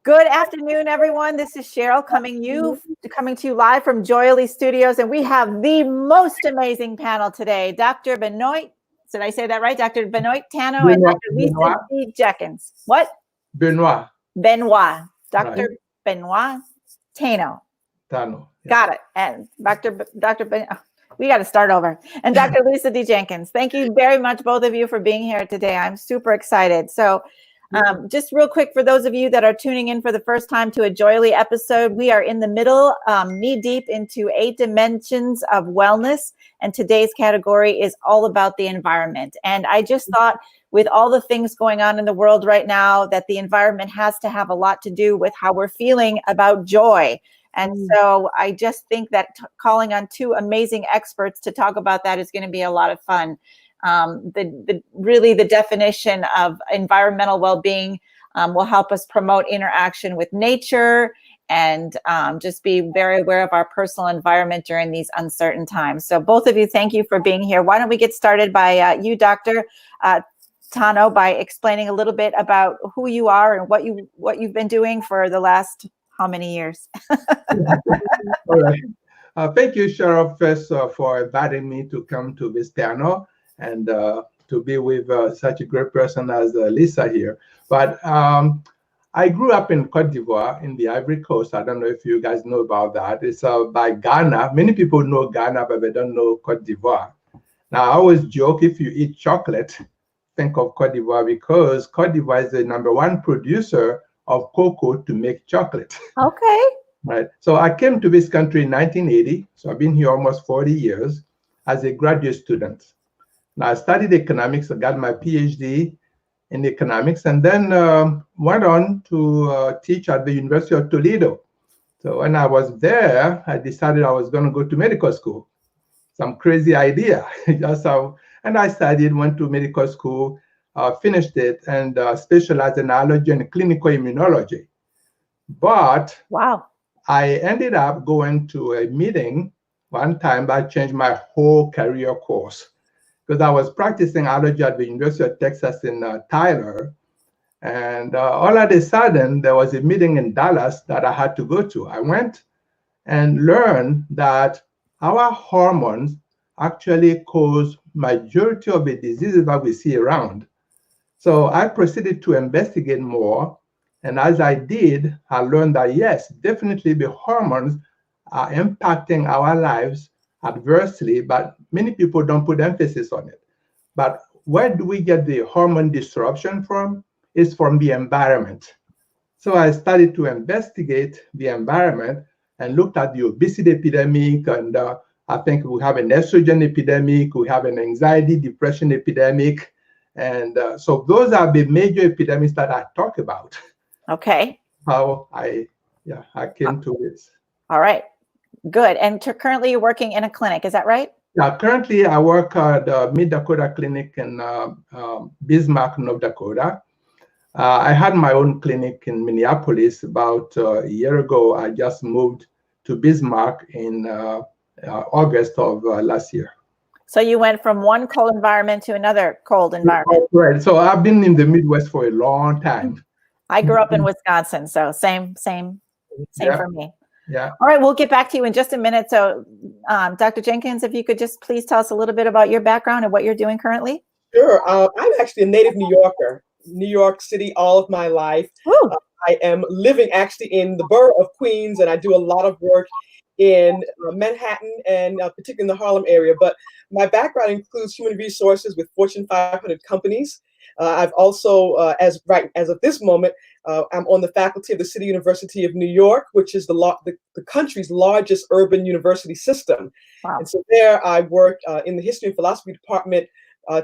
Good afternoon, everyone. This is Cheryl coming to you live from JOYELY Studios, and we have the most amazing panel today. Dr. Benoit, did I say that right? Dr. Benoit Tano and Dr. Lisa D. Jenkins. What? Benoit. Benoit. Dr. Right. Benoit Tano. Tano. Yeah. Got it. And we got to start over. And Dr. Lisa D. Jenkins. Thank you very much, both of you, for being here today. I'm super excited. So just real quick, for those of you that are tuning in for the first time to a JOYELY episode, we are in the middle, knee deep into 8 dimensions of wellness. And today's category is all about the environment. And I just thought, with all the things going on in the world right now, that the environment has to have a lot to do with how we're feeling about joy. And so I just think that calling on 2 amazing experts to talk about that is going to be a lot of fun. Really the definition of environmental well-being will help us promote interaction with nature and just be very aware of our personal environment during these uncertain times. So both of you, thank you for being here. Why don't we get started by you, Dr. Tano, by explaining a little bit about who you are and what you've been doing for the last how many years? All right. Thank you, Cheryl, first for inviting me to come to this panel and to be with such a great person as Lisa here. But I grew up in Cote d'Ivoire in the Ivory Coast. I don't know if you guys know about that. It's by Ghana. Many people know Ghana, but they don't know Cote d'Ivoire. Now, I always joke, if you eat chocolate, think of Cote d'Ivoire, because Cote d'Ivoire is the #1 producer of cocoa to make chocolate. Okay. Right. So I came to this country in 1980. So I've been here almost 40 years as a graduate student. Now I studied economics. I got my PhD in economics, and then went on to teach at the University of Toledo. So when I was there, I decided I was going to go to medical school. Some crazy idea. And I studied, went to medical school, finished it, and specialized in allergy and clinical immunology. But wow, I ended up going to a meeting one time that changed my whole career course, because I was practicing allergy at the University of Texas in Tyler. And all of a sudden, there was a meeting in Dallas that I had to go to. I went and learned that our hormones actually cause majority of the diseases that we see around. So I proceeded to investigate more. And as I did, I learned that, yes, definitely the hormones are impacting our lives adversely, but many people don't put emphasis on it. But where do we get the hormone disruption from? It's from the environment. So I started to investigate the environment and looked at the obesity epidemic, and I think we have an estrogen epidemic, we have an anxiety, depression epidemic. And so those are the major epidemics that I talk about. Okay. How I came to it. All right, good. And currently you're working in a clinic, is that right? Yeah, currently I work at the Mid-Dakota Clinic in Bismarck, North Dakota. I had my own clinic in Minneapolis about a year ago. I just moved to Bismarck in August of last year. So you went from one cold environment to another cold environment. Right. So I've been in the Midwest for a long time. I grew up in Wisconsin, so same for me. Yeah. All right, we'll get back to you in just a minute. So Dr. Jenkins, if you could just please tell us a little bit about your background and what you're doing currently. Sure. I'm actually a native New Yorker, New York City all of my life. I am living actually in the borough of Queens, and I do a lot of work in Manhattan and particularly in the Harlem area. But my background includes human resources with Fortune 500 companies. I've also, as of this moment, I'm on the faculty of the City University of New York, which is the country's largest urban university system. Wow. And so there I work in the history and philosophy department,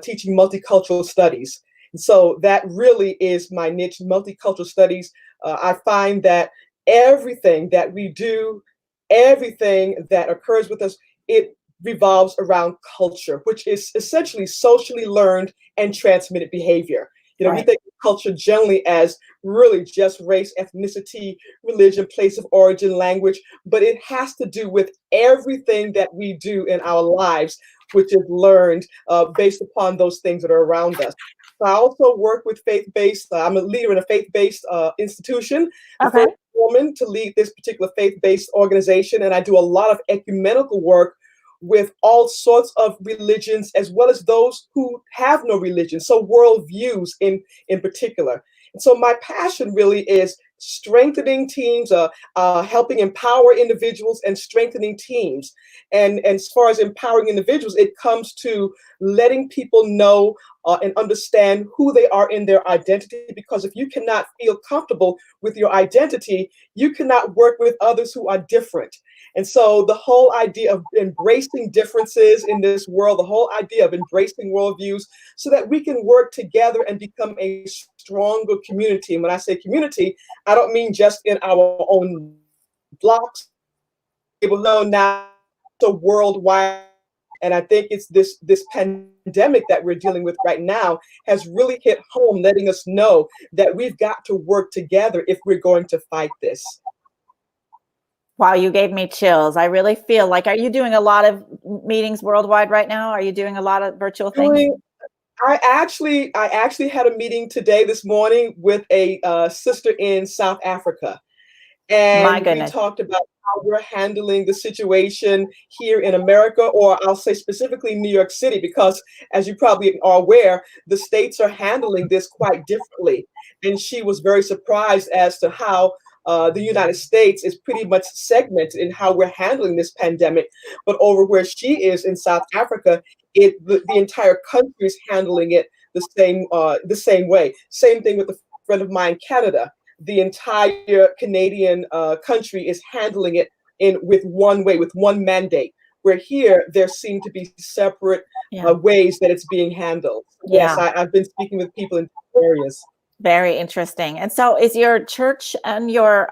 teaching multicultural studies. And so that really is my niche, multicultural studies. I find that everything that we do, everything that occurs with us, it revolves around culture, which is essentially socially learned and transmitted behavior. You know, right. We think of culture generally as really just race, ethnicity, religion, place of origin, language, but it has to do with everything that we do in our lives, which is learned based upon those things that are around us. So I also work with faith-based, I'm a leader in a faith-based institution, the Okay. first woman to lead this particular faith-based organization, and I do a lot of ecumenical work with all sorts of religions, as well as those who have no religion, so worldviews in particular. And so my passion really is strengthening teams, helping empower individuals and strengthening teams. And as far as empowering individuals, it comes to letting people know and understand who they are in their identity, because if you cannot feel comfortable with your identity, you cannot work with others who are different. And so the whole idea of embracing differences in this world, the whole idea of embracing worldviews so that we can work together and become a stronger community. And when I say community, I don't mean just in our own blocks, no, now it's a worldwide. And I think it's this pandemic that we're dealing with right now has really hit home, letting us know that we've got to work together if we're going to fight this. Wow, you gave me chills. I really feel like, are you doing a lot of meetings worldwide right now? Are you doing a lot of virtual things? I actually had a meeting today, this morning, with a sister in South Africa. And we talked about how we're handling the situation here in America, or I'll say specifically New York City, because as you probably are aware, the states are handling this quite differently. And she was very surprised as to how the United States is pretty much segmented in how we're handling this pandemic. But over where she is in South Africa, the entire country is handling it the same way. Same thing with a friend of mine, Canada. The entire Canadian country is handling it with one way, with one mandate. Where here, there seem to be separate ways that it's being handled. Yes, I've been speaking with people in areas. Very interesting. And so is your church and your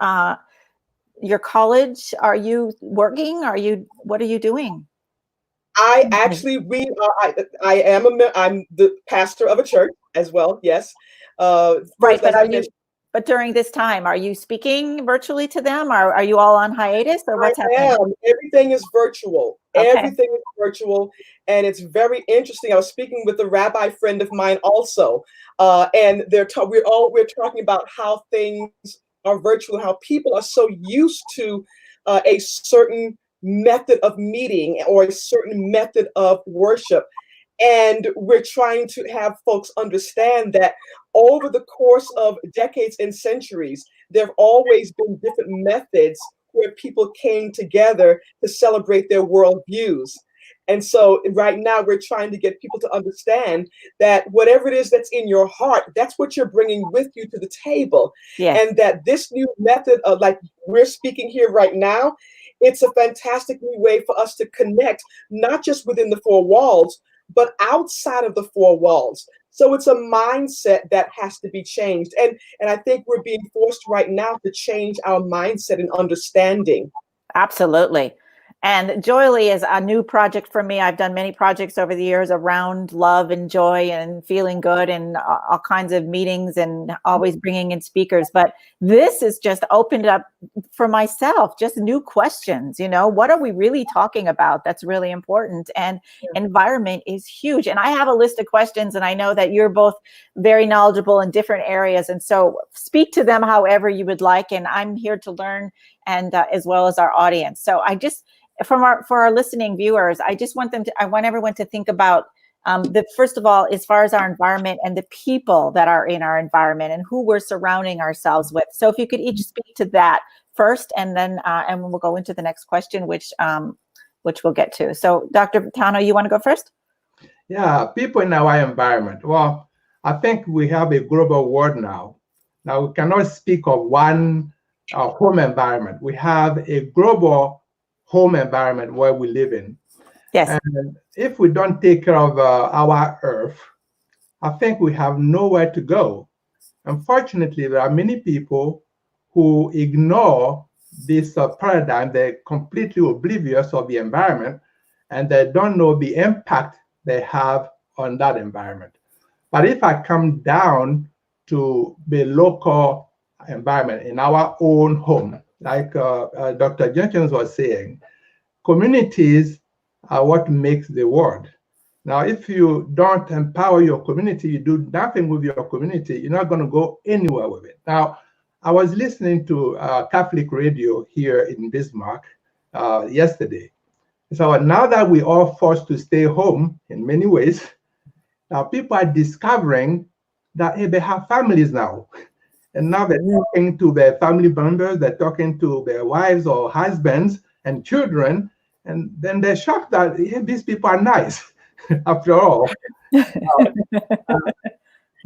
college, are you working? What are you doing? I actually, I'm the pastor of a church as well. Yes. Right. But during this time, are you speaking virtually to them? Or are you all on hiatus, or what's happening? Everything is virtual. Okay. Everything is virtual. And it's very interesting. I was speaking with a rabbi friend of mine also, and we're talking about how things are virtual, how people are so used to a certain method of meeting or a certain method of worship. And we're trying to have folks understand that over the course of decades and centuries, there have always been different methods where people came together to celebrate their worldviews. And so right now we're trying to get people to understand that whatever it is that's in your heart, that's what you're bringing with you to the table. Yes. And that this new method of, like we're speaking here right now, it's a fantastic new way for us to connect, not just within the four walls, but outside of the four walls. So it's a mindset that has to be changed. And I think we're being forced right now to change our mindset and understanding. Absolutely. And JOYELY is a new project for me. I've done many projects over the years around love and joy and feeling good, and all kinds of meetings, and always bringing in speakers. But this has just opened up for myself, just new questions. What are we really talking about? That's really important. And environment is huge. And I have a list of questions, and I know that you're both very knowledgeable in different areas. And so speak to them however you would like. And I'm here to learn, and as well as our audience. So for our listening viewers, I want everyone to think about first of all, as far as our environment and the people that are in our environment and who we're surrounding ourselves with. So if you could each speak to that first, and then and we'll go into the next question, which we'll get to. So Dr. Tano, you want to go first? Yeah, people in our environment. Well, I think we have a global world now. Now we cannot speak of one home environment. We have a global home environment where we live in. Yes. And if we don't take care of our earth, I think we have nowhere to go. Unfortunately, there are many people who ignore this paradigm. They're completely oblivious of the environment, and they don't know the impact they have on that environment. But if I come down to the local environment in our own home. Like Dr. Jenkins was saying, communities are what makes the world. Now, if you don't empower your community, you do nothing with your community, you're not going to go anywhere with it. Now, I was listening to Catholic radio here in Bismarck yesterday. So now that we're all forced to stay home in many ways, now people are discovering that hey, they have families now. And now they're talking to their family members, they're talking to their wives or husbands and children, and then they're shocked that hey, these people are nice after all.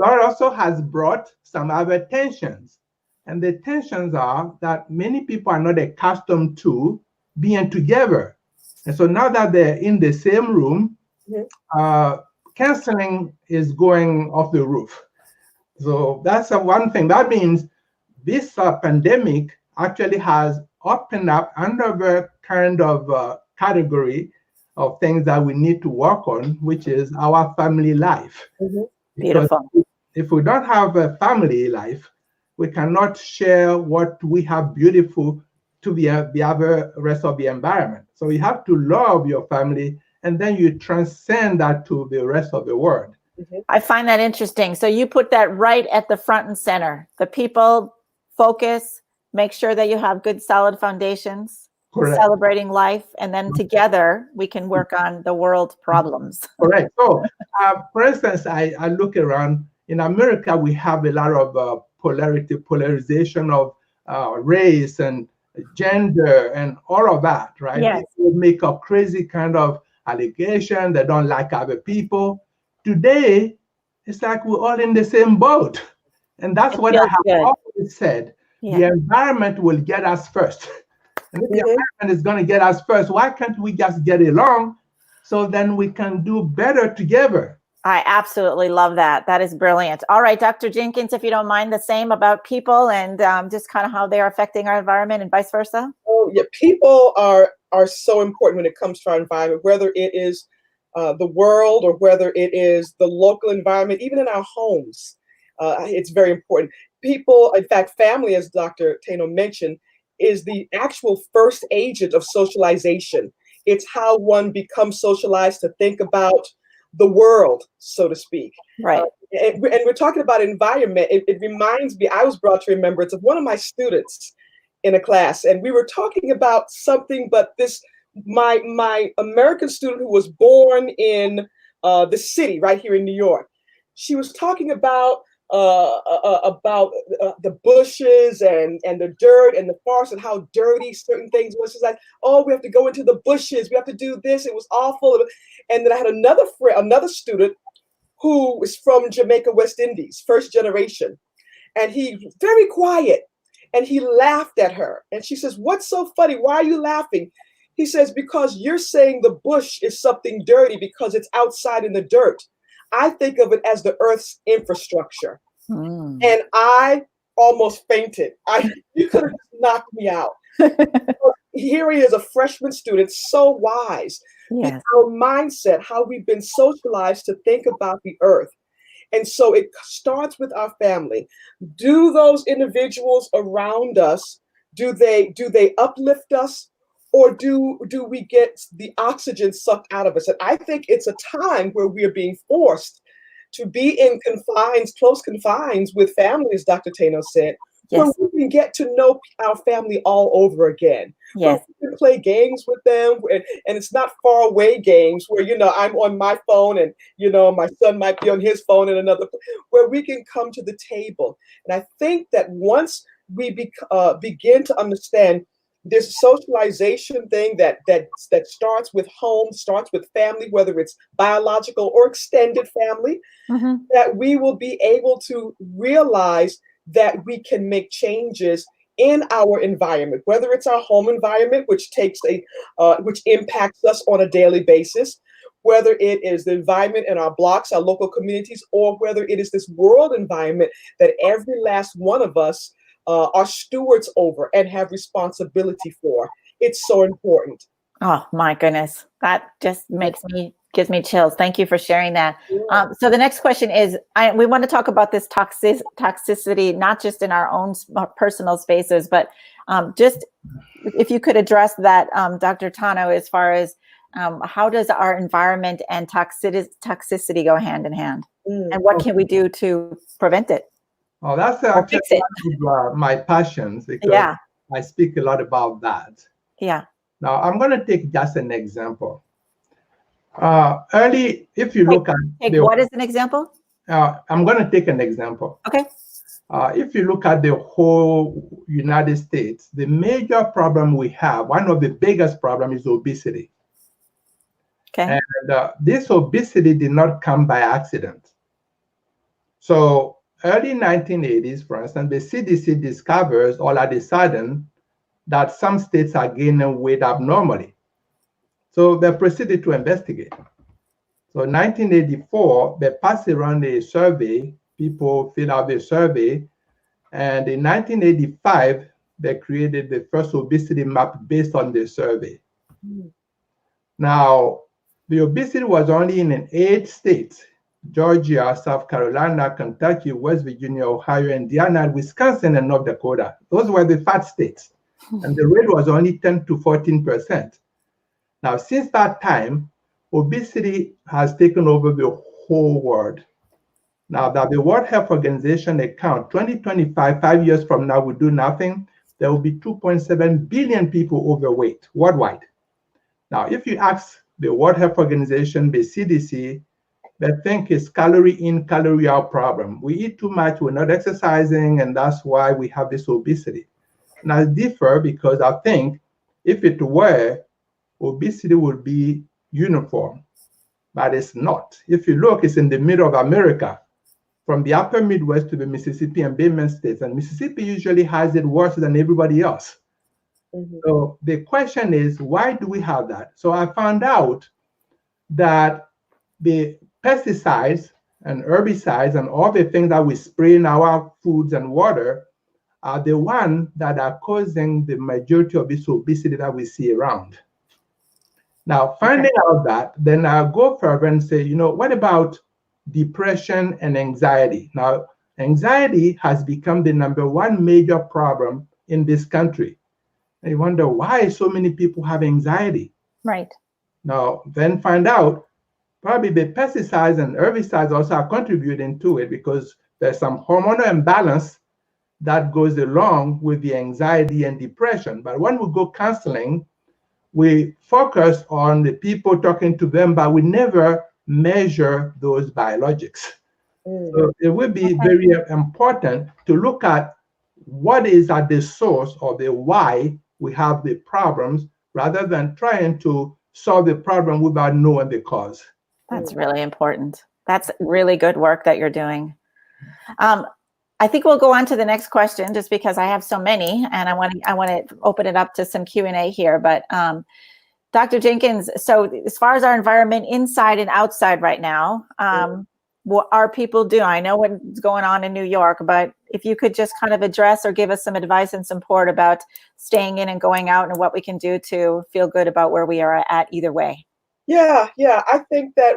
God also has brought some other tensions. And the tensions are that many people are not accustomed to being together. And so now that they're in the same room, canceling is going off the roof. So that's one thing. That means this pandemic actually has opened up another kind of category of things that we need to work on, which is our family life. Beautiful. If we don't have a family life, we cannot share what we have beautiful to the other rest of the environment. So you have to love your family, and then you transcend that to the rest of the world. I find that interesting. So you put that right at the front and center. The people focus, make sure that you have good, solid foundations, Correct. Celebrating life, and then together we can work on the world problems. Correct. So, for instance, I look around. In America, we have a lot of polarization of race and gender and all of that, right? Yes. People make a crazy kind of allegation. They don't like other people. Today, it's like we're all in the same boat. And that's what I have always said. Yeah. The environment will get us first. And if the environment is going to get us first, why can't we just get along so then we can do better together? I absolutely love that. That is brilliant. All right, Dr. Jenkins, if you don't mind, the same about people and just kind of how they are affecting our environment and vice versa. Oh, yeah. People are so important when it comes to our environment, whether it is the world or whether it is the local environment, even in our homes. It's very important. People, in fact, family, as Dr. Tano mentioned, is the actual first agent of socialization. It's how one becomes socialized to think about the world, so to speak. Right. And we're talking about environment. It reminds me, I was brought to remembrance of one of my students in a class, and we were talking about something, but my American student who was born in the city right here in New York, she was talking about the bushes and the dirt and the forest and how dirty certain things was. She's like, oh, we have to go into the bushes. We have to do this. It was awful. And then I had another student who is from Jamaica, West Indies, first generation. And he very quiet. And he laughed at her. And she says, what's so funny? Why are you laughing? He says, because you're saying the bush is something dirty because it's outside in the dirt. I think of it as the Earth's infrastructure. And I almost fainted. You could have knocked me out. Here he is, a freshman student, so wise. Yes. Our mindset, how we've been socialized to think about the earth. And so it starts with our family. Do those individuals around us, do they uplift us? Or do we get the oxygen sucked out of us? And I think it's a time where we are being forced to be in close confines with families, Dr. Tano said, yes. where we can get to know our family all over again. Yes. Where we can play games with them, and it's not far away games where, I'm on my phone and, my son might be on his phone in another, where we can come to the table. And I think that once we begin to understand this socialization thing that starts with home, starts with family, whether it's biological or extended family, that we will be able to realize that we can make changes in our environment, whether it's our home environment, which impacts us on a daily basis, whether it is the environment in our blocks, our local communities, or whether it is this world environment that every last one of us are stewards over and have responsibility for. It's so important. Oh my goodness. That just makes me gives me chills. Thank you for sharing that. So the next question is, we want to talk about this toxicity, not just in our own personal spaces, but just if you could address that, Dr. Tano, as far as how does our environment and toxicity go hand in hand? And what can we do to prevent it? Oh, that's Or fix it? one of my passions, because I speak a lot about that. Yeah. Now, I'm going to take just an example. If you look at what is an example? I'm going to take an example. Okay. If you look at the whole United States, the major problem we have, one of the biggest problems, is obesity. Okay. And this obesity did not come by accident. So early 1980s, for instance, the CDC discovers all of a sudden that some states are gaining weight abnormally. So they proceeded to investigate. So in 1984, they passed around a survey. People fill out the survey. And in 1985, they created the first obesity map based on the survey. Now, the obesity was only in 8 states: Georgia, South Carolina, Kentucky, West Virginia, Ohio, Indiana, Wisconsin, and North Dakota. Those were the fat states. And the rate was only 10 to 14%. Now, since that time, obesity has taken over the whole world. Now that the World Health Organization account 2025, 5 years from now, we do nothing, there will be 2.7 billion people overweight worldwide. Now, if you ask the World Health Organization, the CDC, they think it's calorie in, calorie out problem. We eat too much, we're not exercising, and that's why we have this obesity. And I differ, because I think if it were, obesity would be uniform, but it's not. If you look, it's in the middle of America, from the upper Midwest to the Mississippi and Bayment states, and Mississippi usually has it worse than everybody else. So the question is, why do we have that? So I found out that the pesticides and herbicides and all the things that we spray in our foods and water are the ones that are causing the majority of this obesity that we see around. Now, finding out that, then I'll go further and say, what about depression and anxiety? Now, anxiety has become the #1 major problem in this country. And you wonder why so many people have anxiety. Right. Now, then find out probably the pesticides and herbicides also are contributing to it, because there's some hormonal imbalance that goes along with the anxiety and depression. But when we go counseling, we focus on the people, talking to them, but we never measure those biologics. So it would be very important to look at what is at the source of the why we have the problems, rather than trying to solve the problem without knowing the cause. That's really important. That's really good work that you're doing. I think we'll go on to the next question, just because I have so many, and I want to open it up to some Q&A here. But Dr. Jenkins, so as far as our environment inside and outside right now, what are people doing? I know what's going on in New York, but if you could just kind of address or give us some advice and support about staying in and going out, and what we can do to feel good about where we are at either way. Yeah. I think that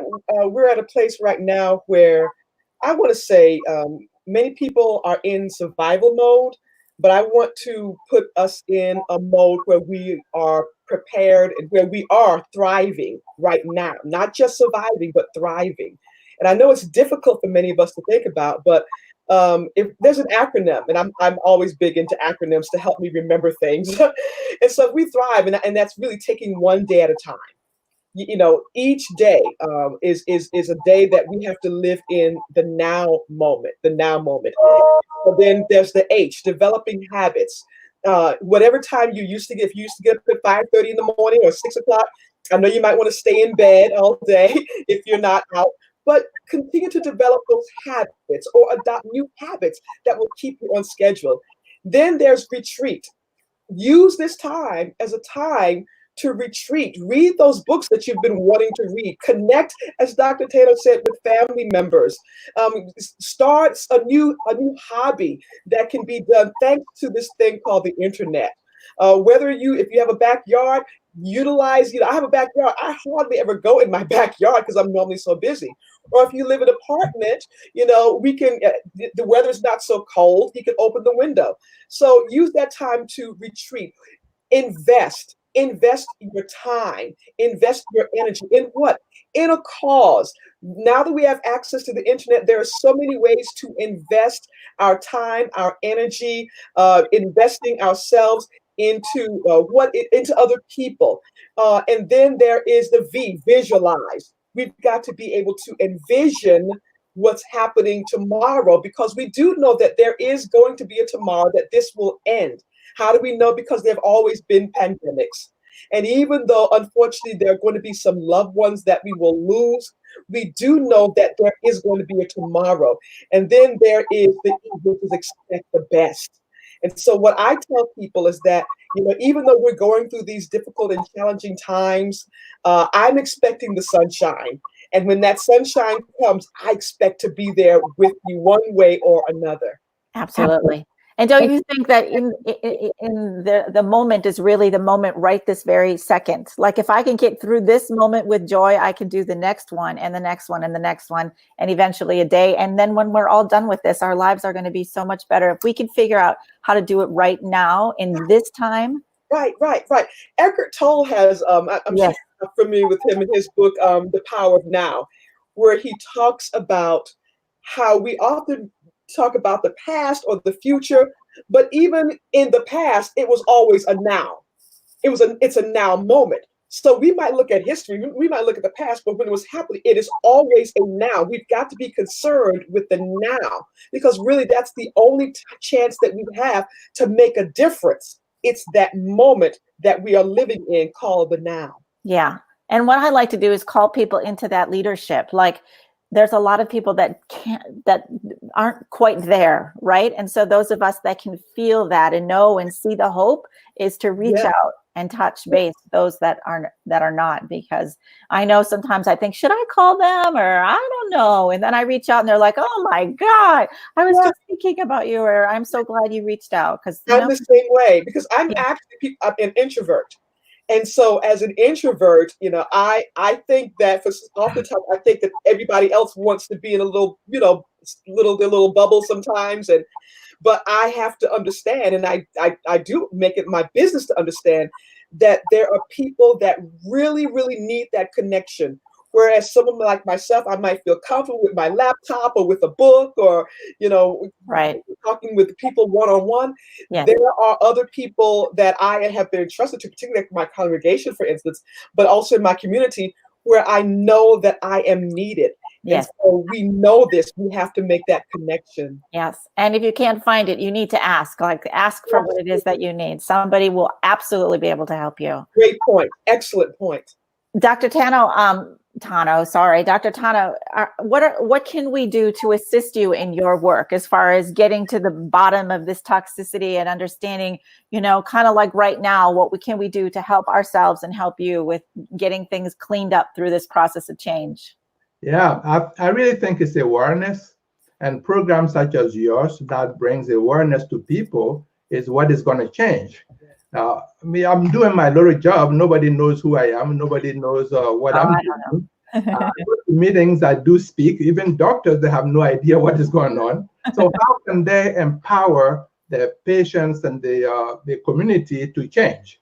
we're at a place right now where I want to say many people are in survival mode, but I want to put us in a mode where we are prepared and where we are thriving right now, not just surviving, but thriving. And I know it's difficult for many of us to think about, but if there's an acronym, and I'm always big into acronyms to help me remember things. And so we thrive, and that's really taking one day at a time. Each day is a day that we have to live in the now moment, So then there's the H, developing habits. Whatever time you used to get, if you used to get up at 5:30 in the morning or 6 o'clock, I know you might want to stay in bed all day if you're not out, but continue to develop those habits or adopt new habits that will keep you on schedule. Then there's retreat. Use this time as a time to retreat. Read those books that you've been wanting to read. Connect, as Dr. Tano said, with family members. Start a new hobby that can be done thanks to this thing called the internet. Whether if you have a backyard, utilize, I have a backyard. I hardly ever go in my backyard because I'm normally so busy. Or if you live in an apartment, we can, the weather's not so cold, you can open the window. So use that time to retreat, invest your time, invest your energy in what? In a cause. Now that we have access to the internet, there are so many ways to invest our time, our energy, investing ourselves into into other people. And then there is the V, visualize. We've got to be able to envision what's happening tomorrow, because we do know that there is going to be a tomorrow, that this will end. How do we know? Because there have always been pandemics. And even though, unfortunately, there are going to be some loved ones that we will lose, we do know that there is going to be a tomorrow. And then there is the evil, which is expect the best. And so what I tell people is that, even though we're going through these difficult and challenging times, I'm expecting the sunshine. And when that sunshine comes, I expect to be there with you one way or another. Absolutely. And don't you think that in the moment is really the moment right this very second? Like if I can get through this moment with joy, I can do the next one and the next one and the next one and eventually a day. And then when we're all done with this, our lives are going to be so much better if we can figure out how to do it right now in this time. Right. Eckhart Tolle has, I'm Yes. sure you're familiar with him in his book, The Power of Now, where he talks about how we often talk about the past or the future, but even in the past, it was always a now. It's a now moment. So we might look at history, we might look at the past, but when it was happening, it is always a now. We've got to be concerned with the now, because really that's the only chance that we have to make a difference. It's that moment that we are living in called the now. Yeah. And what I like to do is call people into that leadership. Like there's a lot of people that aren't quite there, right? And so those of us that can feel that and know and see the hope is to reach out and touch base with those that are not, because I know sometimes I think, should I call them, or I don't know, and then I reach out and they're like, oh my God, I was just thinking about you, or I'm so glad you reached out. Because I'm the same way, because I'm actually an introvert. And so as an introvert, I think that oftentimes I think that everybody else wants to be in a little, little bubble sometimes. But I have to understand, and I do make it my business to understand that there are people that really, really need that connection. Whereas someone like myself, I might feel comfortable with my laptop or with a book or, talking with people one-on-one. Yes. There are other people that I have been entrusted to, particularly my congregation, for instance, but also in my community, where I know that I am needed. Yes. And so we know this, we have to make that connection. Yes. And if you can't find it, you need to ask for what it is that you need. Somebody will absolutely be able to help you. Great point. Excellent point. Dr. Tano, Dr. Tano, what can we do to assist you in your work as far as getting to the bottom of this toxicity and understanding, kind of like right now, what can we do to help ourselves and help you with getting things cleaned up through this process of change? Yeah, I really think it's awareness, and programs such as yours that brings awareness to people is what is going to change. Now, I'm doing my little job. Nobody knows who I am. Nobody knows what I'm doing. I go to meetings, I do speak. Even doctors, they have no idea what is going on. So how can they empower the patients and the community to change?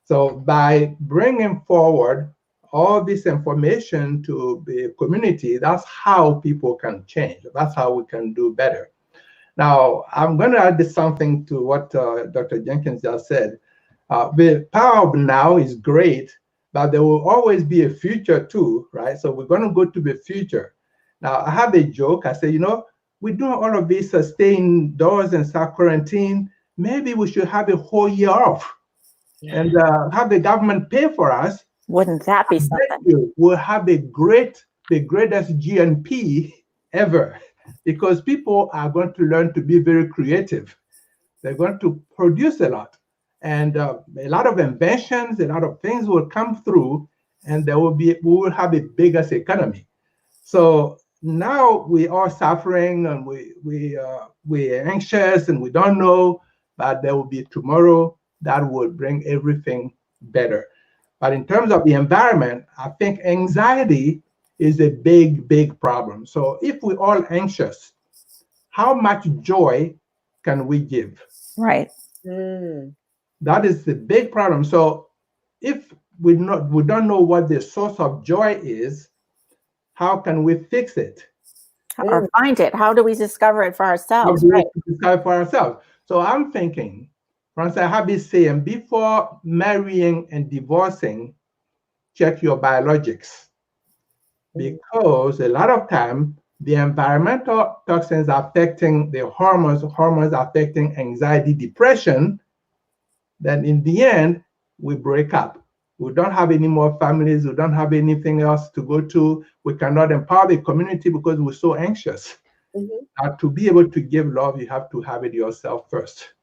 So by bringing forward all this information to the community, that's how people can change. That's how we can do better. Now, I'm going to add something to what Dr. Jenkins just said. The power of now is great, but there will always be a future too, right? So we're going to go to the future. Now, I have a joke. I say, we're doing all of this staying indoors and self-quarantine. Maybe we should have a whole year off and have the government pay for us. Wouldn't that be something? We'll have the greatest GNP ever, because people are going to learn to be very creative. They're going to produce a lot. And a lot of inventions, a lot of things will come through, and we will have a bigger economy. So now we are suffering, and we're anxious, and we don't know, but there will be tomorrow. that would bring everything better. But in terms of the environment, I think anxiety is a big, big problem. So if we're all anxious, how much joy can we give? Right. That is the big problem. So if we don't know what the source of joy is, how can we fix it? Or find it? How do we discover it for ourselves? How do we discover for ourselves? So I'm thinking, Francis, I have this saying, before marrying and divorcing, check your biologics. Because a lot of time, the environmental toxins affecting the hormones affecting anxiety, depression, then in the end, we break up. We don't have any more families. We don't have anything else to go to. We cannot empower the community because we're so anxious. To be able to give love, you have to have it yourself first.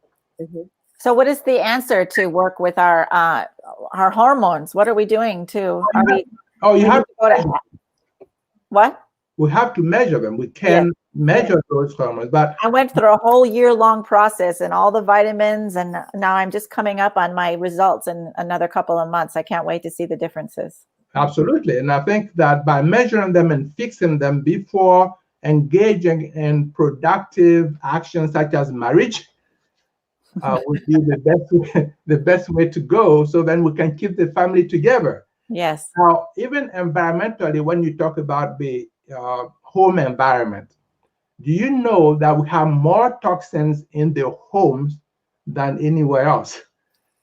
So what is the answer to work with our hormones? What are we doing to, are we? Oh, you have to go to, what? We have to measure them. We can measure those hormones, but I went through a whole year-long process and all the vitamins, and now I'm just coming up on my results in another couple of months. I can't wait to see the differences. Absolutely. And I think that by measuring them and fixing them before engaging in productive actions such as marriage would be the best way to go, so then we can keep the family together. Yes. Now, even environmentally, when you talk about the home environment, do you know that we have more toxins in the homes than anywhere else?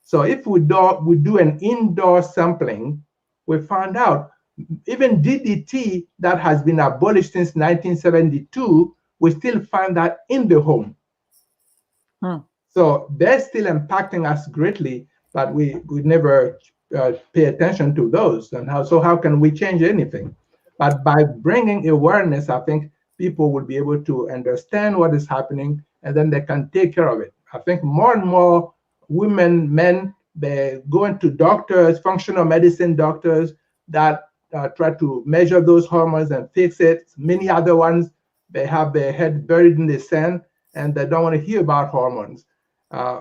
So if we do an indoor sampling, we found out even DDT that has been abolished since 1972, we still find that in the home. So they're still impacting us greatly, but we never pay attention to those. And how can we change anything? But by bringing awareness, I think people will be able to understand what is happening, and then they can take care of it. I think more and more women, men, they're going to doctors, functional medicine doctors that try to measure those hormones and fix it. Many other ones, they have their head buried in the sand and they don't want to hear about hormones.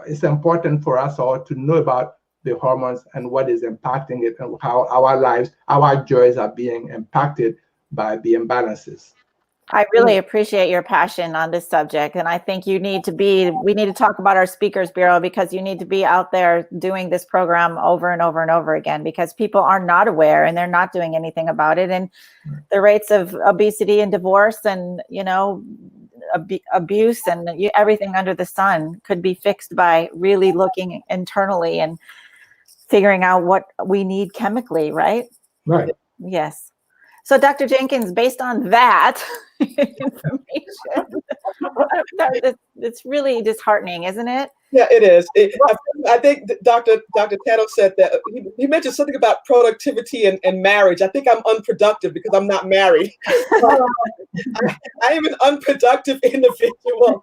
It's important for us all to know about the hormones and what is impacting it and how our lives, our joys are being impacted by the imbalances. I really appreciate your passion on this subject. And I think we need to talk about our Speakers Bureau, because you need to be out there doing this program over and over and over again, because people are not aware and they're not doing anything about it. And the rates of obesity and divorce and, abuse and everything under the sun could be fixed by really looking internally and figuring out what we need chemically, right? Right. Yes. So Dr. Jenkins, based on that information, it's really disheartening, isn't it? Yeah, it is. I think Dr. Tano said that he mentioned something about productivity and marriage. I think I'm unproductive because I'm not married. I am an unproductive individual,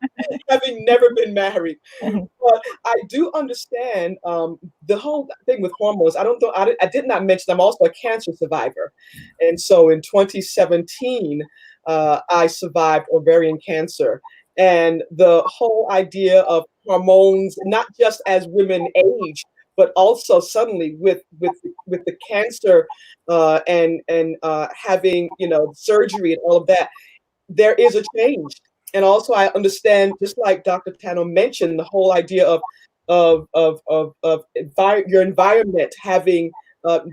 having never been married. But I do understand the whole thing with hormones. I did not mention I'm also a cancer survivor, and so in 2017, I survived ovarian cancer. And the whole idea of hormones, not just as women age, but also suddenly with the cancer and having surgery and all of that, there is a change. And also, I understand, just like Dr. Tano mentioned, the whole idea of your environment having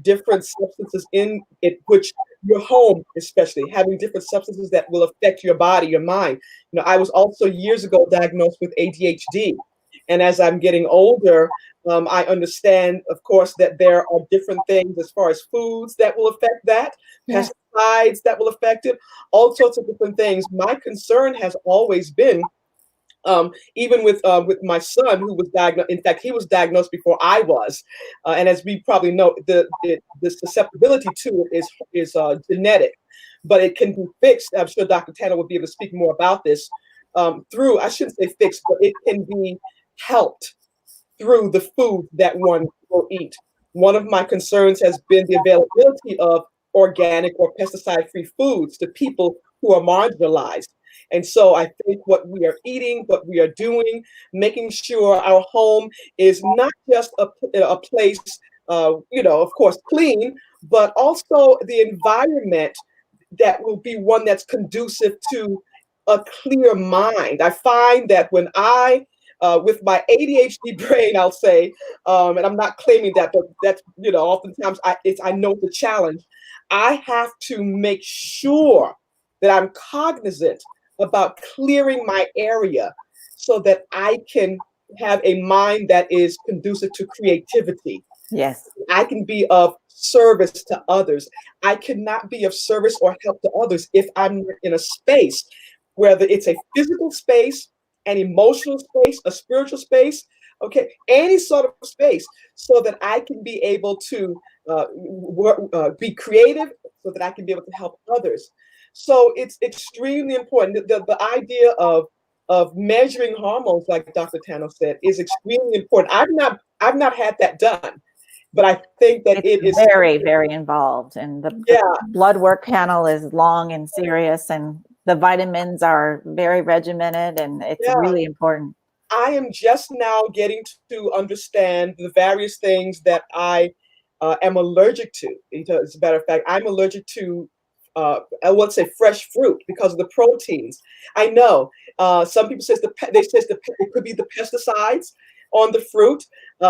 different substances in it, which your home, especially having different substances that will affect your body, your mind. I was also years ago diagnosed with ADHD. And as I'm getting older, I understand, of course, that there are different things as far as foods that will affect that, pesticides that will affect it, all sorts of different things. My concern has always been, even with my son, who was diagnosed. In fact, he was diagnosed before I was, and as we probably know, the susceptibility to it is genetic, but it can be fixed. I'm sure Dr. Tano will be able to speak more about this. Through, I shouldn't say fixed, but it can be helped through the food that one will eat. One of my concerns has been the availability of organic or pesticide-free foods to people who are marginalized. And so I think what we are eating, what we are doing, making sure our home is not just a place, of course, clean, but also the environment that will be one that's conducive to a clear mind. I find that when with my ADHD brain, I'll say, and I'm not claiming that, but that's, oftentimes I know it's a challenge. I have to make sure that I'm cognizant about clearing my area so that I can have a mind that is conducive to creativity. Yes. I can be of service to others. I cannot be of service or help to others if I'm in a space, whether it's a physical space, an emotional space, a spiritual space, okay, any sort of space, so that I can be able to be creative, so that I can be able to help others. So it's extremely important. The idea of measuring hormones, like Dr. Tano said, is extremely important. I've not had that done. But I think that it is very, very involved. And the blood work panel is long and serious, and the vitamins are very regimented, and it's really important. I am just now getting to understand the various things that I am allergic to. As a matter of fact, I'm allergic to, I would say, fresh fruit because of the proteins. I know some people say it could be the pesticides on the fruit,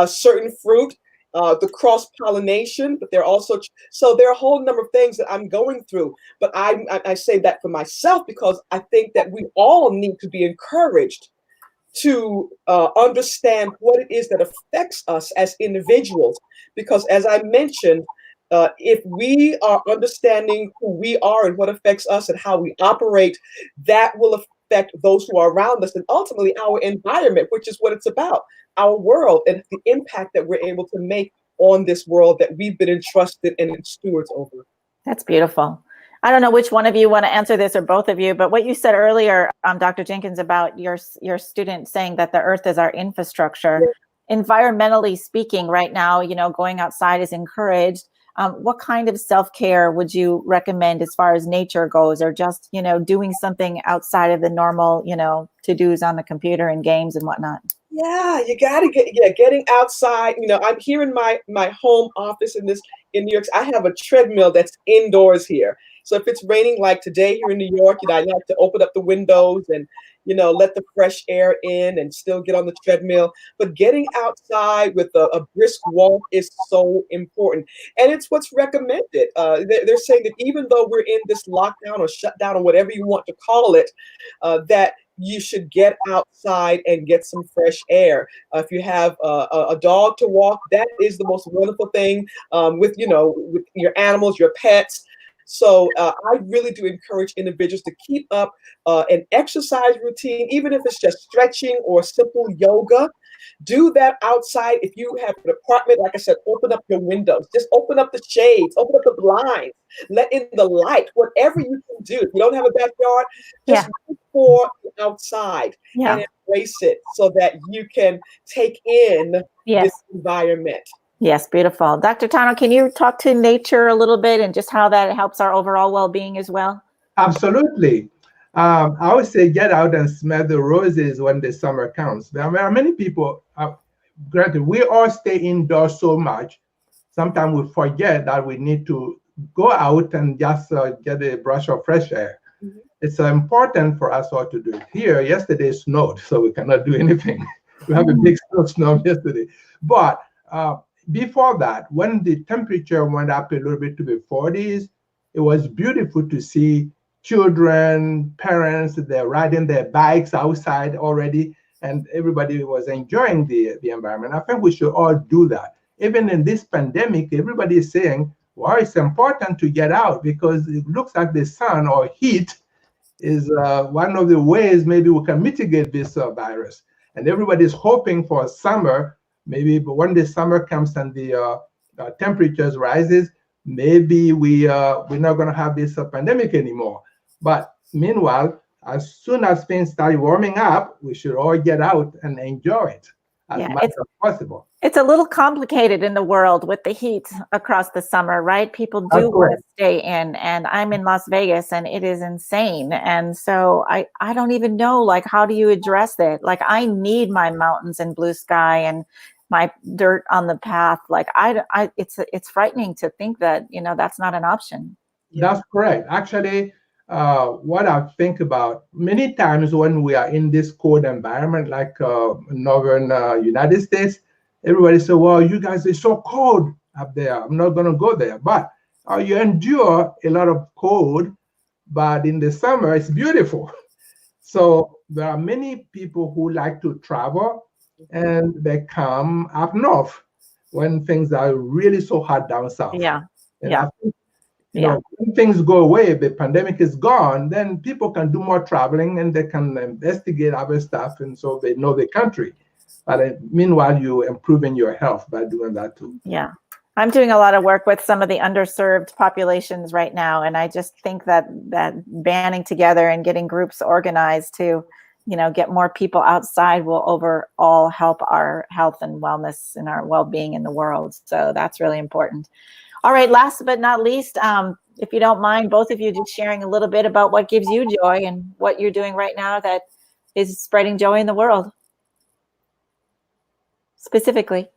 certain fruit. The cross-pollination, but there are a whole number of things that I'm going through. But I say that for myself because I think that we all need to be encouraged to understand what it is that affects us as individuals. Because as I mentioned, if we are understanding who we are and what affects us and how we operate, that will affect those who are around us and ultimately our environment, which is what it's about, our world and the impact that we're able to make on this world that we've been entrusted and stewards over. That's beautiful. I don't know which one of you want to answer this, or both of you, but what you said earlier, Dr. Jenkins, about your student saying that the earth is our infrastructure, environmentally speaking, right now, going outside is encouraged. What kind of self-care would you recommend as far as nature goes, or just, doing something outside of the normal, to-dos on the computer and games and whatnot? Yeah, you got to getting outside. I'm here in my home office in New York. I have a treadmill that's indoors here. So if it's raining like today here in New York, I like to open up the windows and, let the fresh air in and still get on the treadmill. But getting outside with a brisk walk is so important. And it's what's recommended. They're saying that even though we're in this lockdown or shutdown or whatever you want to call it, that you should get outside and get some fresh air. If you have a dog to walk, that is the most wonderful thing with your animals, your pets. So I really do encourage individuals to keep up an exercise routine, even if it's just stretching or simple yoga. Do that outside. If you have an apartment, like I said, open up your windows. Just open up the shades, open up the blinds, let in the light, whatever you can do. If you don't have a backyard, just look for outside and embrace it so that you can take in this environment. Yes, beautiful. Dr. Tano, can you talk to nature a little bit and just how that helps our overall well-being as well? Absolutely. I would say get out and smell the roses when the summer comes. There are many people, granted, we all stay indoors so much. Sometimes we forget that we need to go out and just get a brush of fresh air. Mm-hmm. It's important for us all to do it. Here, yesterday snowed, so we cannot do anything. We have a big snowstorm yesterday. But before that, when the temperature went up a little bit to the 40s, it was beautiful to see children, parents, they're riding their bikes outside already, and everybody was enjoying the environment. I think we should all do that. Even in this pandemic, everybody is saying, well, it's important to get out because it looks like the sun or heat is one of the ways maybe we can mitigate this virus. And everybody's hoping for summer, maybe, but when the summer comes and the temperatures rises, maybe we're not going to have this pandemic anymore. But meanwhile, as soon as things start warming up, we should all get out and enjoy it. as Yeah, much as possible. it's a little complicated in the world with the heat across the summer, right? People do That's want to correct. stay in, and I'm in Las Vegas and it is insane. And so I don't even know, like, how do you address it? Like, I need my mountains and blue sky and my dirt on the path. Like, it's frightening to think that, you know, that's not an option. That's correct. Actually, what I think about many times when we are in this cold environment, like northern United States, everybody say, "Well, you guys are so cold up there. I'm not going to go there." But you endure a lot of cold, but in the summer it's beautiful. So there are many people who like to travel, and they come up north when things are really so hot down south. Yeah. And Yeah. I think, Yeah. when things go away, the pandemic is gone, then people can do more traveling and they can investigate other stuff, and so they know the country. But meanwhile, you're improving your health by doing that too. Yeah. I'm doing a lot of work with some of the underserved populations right now. And I just think that banding together and getting groups organized to, you know, get more people outside will overall help our health and wellness and our well-being in the world. So that's really important. All right. Last but not least, if you don't mind, both of you just sharing a little bit about what gives you joy and what you're doing right now that is spreading joy in the world. Specifically,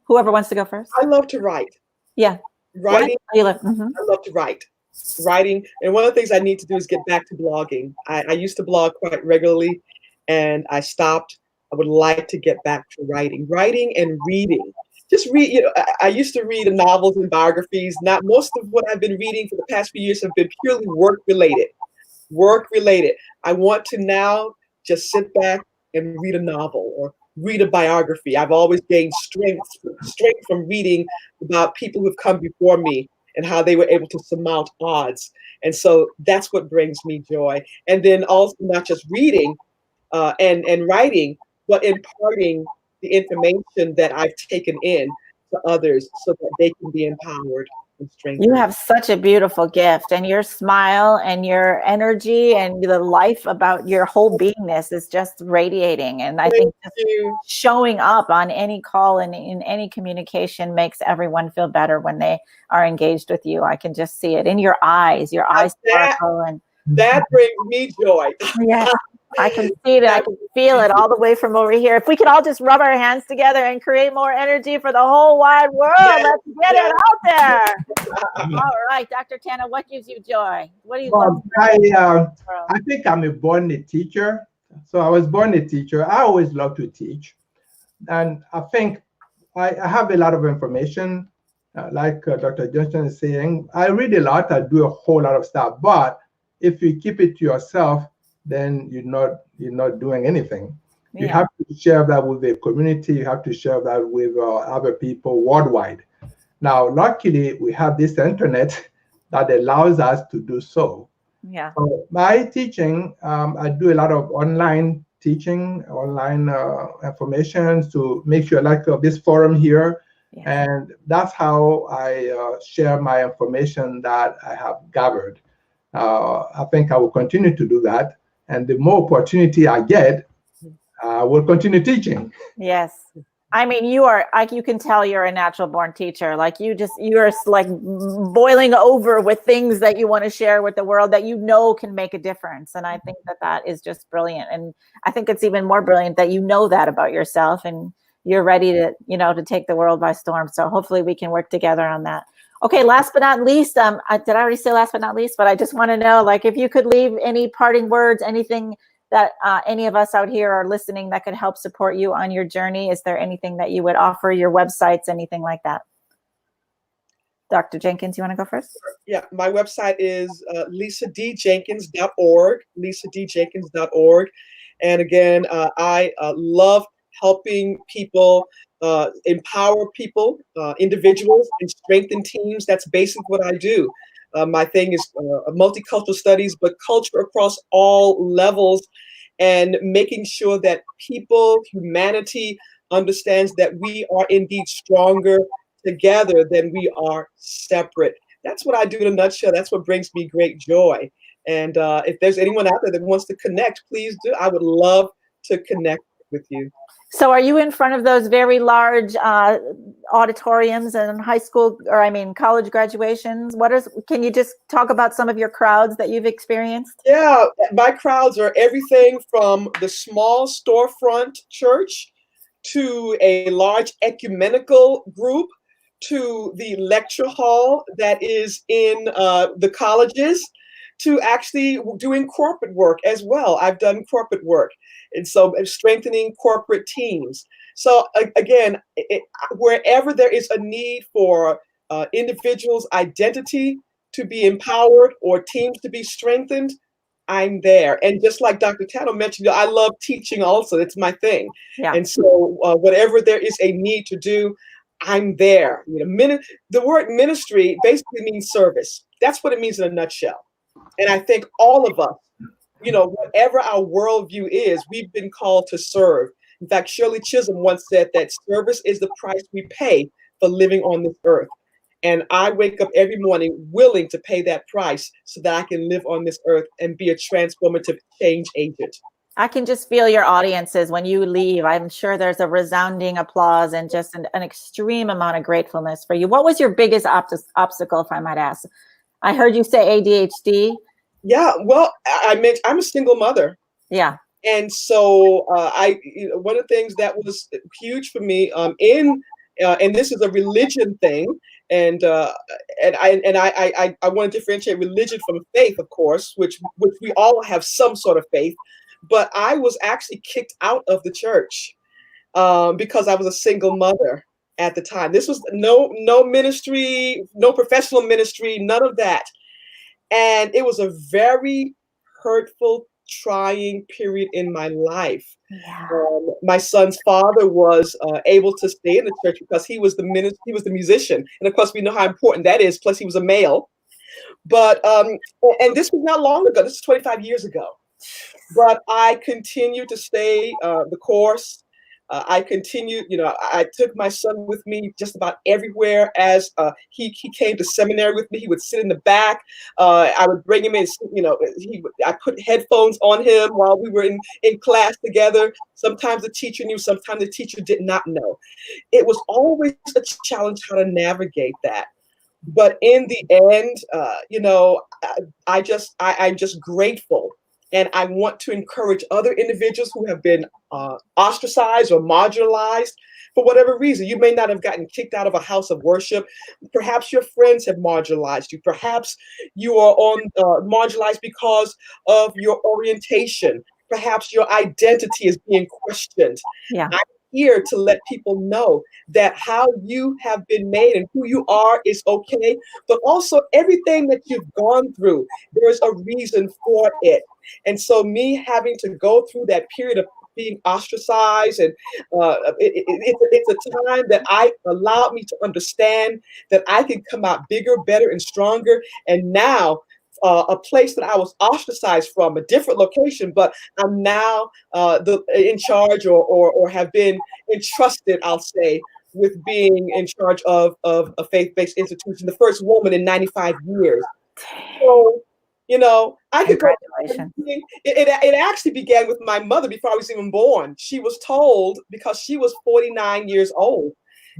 whoever wants to go first. I love to write. Yeah. Writing. Mm-hmm. I love to write. Writing. And one of the things I need to do is get back to blogging. I used to blog quite regularly and I stopped. I would like to get back to writing and reading. Just read, you know, I used to read novels and biographies. Not most of what I've been reading for the past few years have been purely work related. I want to now just sit back and read a novel or read a biography. I've always gained strength from reading about people who've come before me and how they were able to surmount odds. And so that's what brings me joy. And then also not just reading and writing, but imparting the information that I've taken in to others so that they can be empowered and strengthened. You have such a beautiful gift, and your smile and your energy and the life about your whole beingness is just radiating. And I think just showing up on any call and in any communication makes everyone feel better when they are engaged with you. I can just see it in your eyes. Your eyes sparkle, and that brings me joy. Yeah. I can see it. I can feel it all the way from over here. If we could all just rub our hands together and create more energy for the whole wide world, let's get it out there. All right, Dr. Tano, what gives you joy? What do you love? I think I'm born a teacher. So I was born a teacher. I always love to teach. And I think I have a lot of information. Like Dr. Johnson is saying, I read a lot. I do a whole lot of stuff. But if you keep it to yourself, then you're not doing anything. Yeah. You have to share that with the community. You have to share that with other people worldwide. Now, luckily, we have this internet that allows us to do so. Yeah. So my teaching, I do a lot of online teaching, online information to make sure, like this forum here. Yeah. And that's how I share my information that I have gathered. I think I will continue to do that. And the more opportunity I get, I will continue teaching. Yes. I mean, you can tell you're a natural born teacher. Like you're like boiling over with things that you want to share with the world that you know can make a difference. And I think that is just brilliant. And I think it's even more brilliant that you know that about yourself and you're ready to, to take the world by storm. So hopefully we can work together on that. Okay, last but not least, did I already say last but not least? But I just want to know, like, if you could leave any parting words, anything that any of us out here are listening that could help support you on your journey. Is there anything that you would offer, your websites, anything like that? Dr. Jenkins, you want to go first? Yeah, my website is lisadjenkins.org, lisadjenkins.org. And again, I love helping people, empower people, individuals, and strengthen teams. That's basically what I do. My thing is multicultural studies, but culture across all levels, and making sure that people, humanity, understands that we are indeed stronger together than we are separate. That's what I do in a nutshell. That's what brings me great joy. And if there's anyone out there that wants to connect, please do. I would love to connect with you. So are you in front of those very large auditoriums and high school, or I mean, college graduations? Can you just talk about some of your crowds that you've experienced? Yeah, my crowds are everything from the small storefront church to a large ecumenical group to the lecture hall that is in the colleges to actually doing corporate work as well. I've done corporate work. And so strengthening corporate teams. So again, wherever there is a need for individuals' identity to be empowered or teams to be strengthened, I'm there. And just like Dr. Tano mentioned, I love teaching also. It's my thing. Yeah. And so whatever there is a need to do, I'm there. The word ministry basically means service. That's what it means in a nutshell. And I think all of us, whatever our worldview is, we've been called to serve. In fact, Shirley Chisholm once said that service is the price we pay for living on this earth. And I wake up every morning willing to pay that price so that I can live on this earth and be a transformative change agent. I can just feel your audiences when you leave. I'm sure there's a resounding applause and just an extreme amount of gratefulness for you. What was your biggest obstacle, if I might ask? I heard you say ADHD. Yeah, well, I'm a single mother. Yeah. And so one of the things that was huge for me and this is a religion thing, and I want to differentiate religion from faith, of course, which we all have some sort of faith. But I was actually kicked out of the church because I was a single mother at the time. This was no ministry, no professional ministry, none of that. And it was a very hurtful, trying period in my life. Yeah. My son's father was able to stay in the church because he was the musician, and of course we know how important that is. Plus, he was a male. But and this was not long ago. This is 25 years ago. But I continued to stay the course. I continued, I took my son with me just about everywhere as he came to seminary with me. He would sit in the back. I would bring him in, I put headphones on him while we were in class together. Sometimes the teacher knew, sometimes the teacher did not know. It was always a challenge how to navigate that. But in the end, I'm just grateful. And I want to encourage other individuals who have been ostracized or marginalized for whatever reason. You may not have gotten kicked out of a house of worship. Perhaps your friends have marginalized you. Perhaps you are marginalized because of your orientation. Perhaps your identity is being questioned. Yeah. I'm here to let people know that how you have been made and who you are is okay, but also everything that you've gone through, there's a reason for it. And so me having to go through that period of being ostracized, and it's a time that allowed me to understand that I can come out bigger, better, and stronger. And now a place that I was ostracized from, a different location, but I'm now in charge or have been entrusted, I'll say, with being in charge of a faith-based institution, the first woman in 95 years. So, I could go. It actually began with my mother before I was even born. She was told, because she was 49 years old,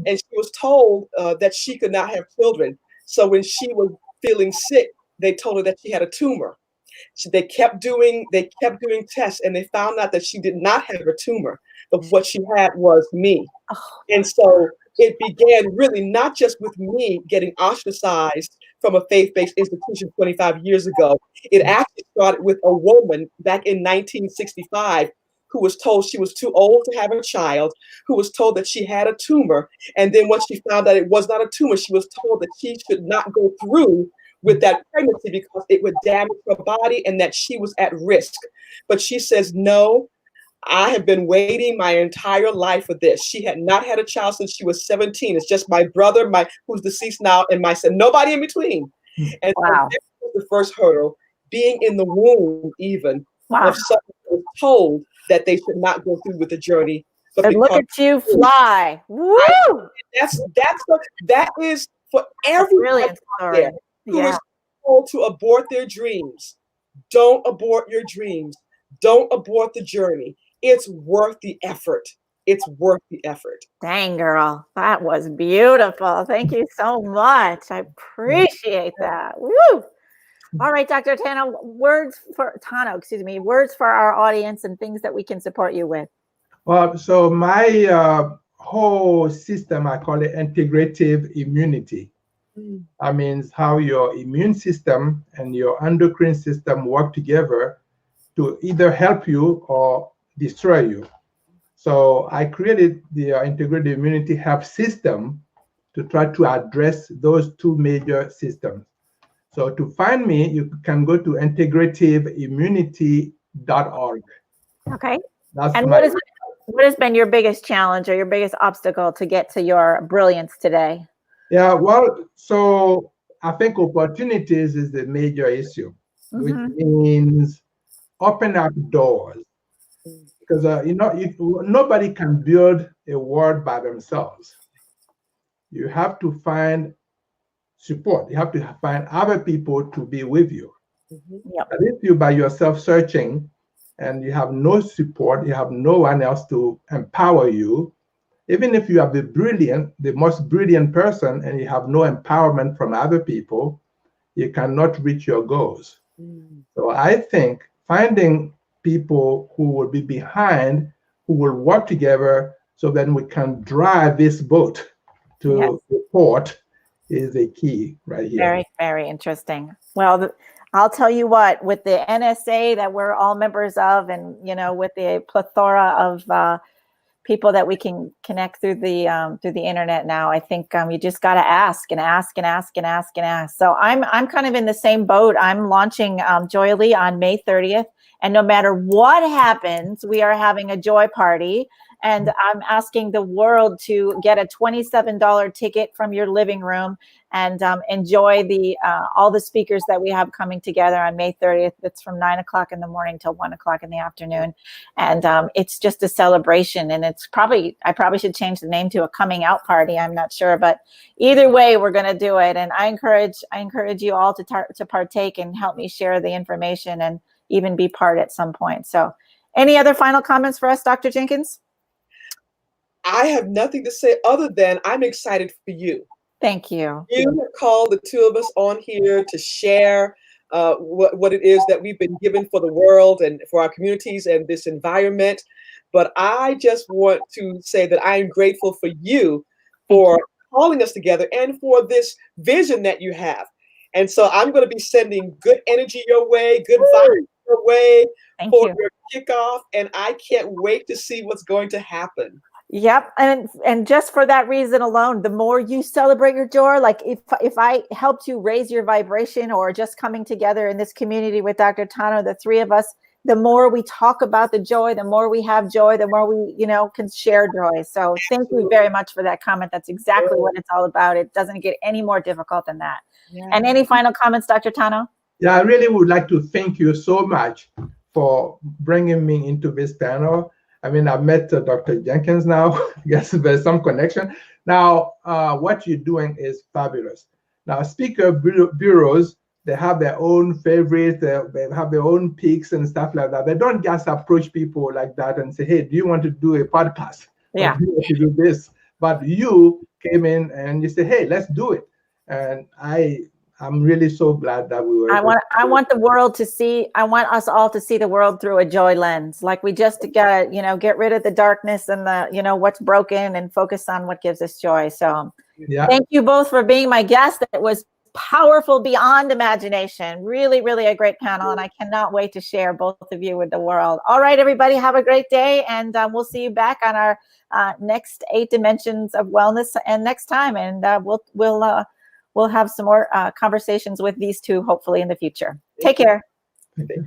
and she was told that she could not have children. So when she was feeling sick, they told her that she had a tumor. They kept doing tests, and they found out that she did not have a tumor, but what she had was me. Oh. And so it began really not just with me getting ostracized from a faith-based institution 25 years ago. It actually started with a woman back in 1965 who was told she was too old to have a child, who was told that she had a tumor. And then once she found out it was not a tumor, she was told that she should not go through with that pregnancy because it would damage her body and that she was at risk. But she says, no, I have been waiting my entire life for this. She had not had a child since she was 17. It's just my brother, who's deceased now, and my son, nobody in between. And wow. so that was the first hurdle, being in the womb even wow. of someone who was told that they should not go through with the journey. But look at you fly. Woo! That is for everyone out there who is told to abort their dreams. Don't abort your dreams. Don't abort the journey. it's worth the effort. It's worth the effort. Dang, girl, that was beautiful. Thank you so much. I appreciate that. Woo! All right, Dr. Tano, words for our audience and things that we can support you with. Well, so my whole system, I call it integrative immunity. That means how your immune system and your endocrine system work together to either help you or destroy you. So I created the integrative immunity health system to try to address those two major systems. So to find me, you can go to integrativeimmunity.org. Okay. That's and my. what has been your biggest challenge or your biggest obstacle to get to your brilliance today? Yeah, well, so I think opportunities is the major issue, which means open up doors. Because nobody can build a world by themselves. You have to find support. You have to find other people to be with you. Yep. But if you by yourself searching and you have no support, you have no one else to empower you, even if you are the most brilliant person, and you have no empowerment from other people, you cannot reach your goals. So I think finding people who will be behind, who will work together so that we can drive this boat to the port is the key right here. Very, very interesting. Well, I'll tell you what, with the NSA that we're all members of, and with the plethora of people that we can connect through the internet now, I think you just got to ask and ask and ask and ask and ask. So I'm kind of in the same boat. I'm launching JOYELY on May 30th, and no matter what happens, we are having a joy party. And I'm asking the world to get a $27 ticket from your living room and enjoy all the speakers that we have coming together on May 30th. It's from 9 o'clock in the morning till 1 o'clock in the afternoon. And it's just a celebration. And I probably should change the name to a coming out party. I'm not sure, but either way, we're going to do it. And I encourage you all to partake and help me share the information and even be part at some point. So any other final comments for us, Dr. Jenkins? I have nothing to say other than I'm excited for you. Thank you. You have called the two of us on here to share what it is that we've been given for the world and for our communities and this environment. But I just want to say that I am grateful for you for calling us together and for this vision that you have. And so I'm going to be sending good energy your way, good vibes your way for your kickoff. And I can't wait to see what's going to happen. Yep. And just for that reason alone, the more you celebrate your joy, like if I helped you raise your vibration or just coming together in this community with Dr. Tano, the three of us, the more we talk about the joy, the more we have joy, the more we, can share joy. So thank you very much for that comment. That's exactly what it's all about. It doesn't get any more difficult than that. Yeah. And any final comments, Dr. Tano? Yeah, I really would like to thank you so much for bringing me into this panel. I mean, I've met Dr. Jenkins now. I guess there's some connection. Now, what you're doing is fabulous. Now, speaker bureaus, they have their own favorites, they have their own picks and stuff like that. They don't just approach people like that and say, hey, do you want to do a podcast? Yeah. Or do you want to do this? But you came in and you said, hey, let's do it. And I'm really so glad that we were. I want the world to see. I want us all to see the world through a joy lens. Like we just gotta, get rid of the darkness and the, what's broken and focus on what gives us joy. So, Thank you both for being my guest. It was powerful beyond imagination. Really, really a great panel, and I cannot wait to share both of you with the world. All right, everybody, have a great day, and we'll see you back on our next 8 dimensions of wellness and next time, and we'll have some more conversations with these two hopefully in the future. Take care. Okay.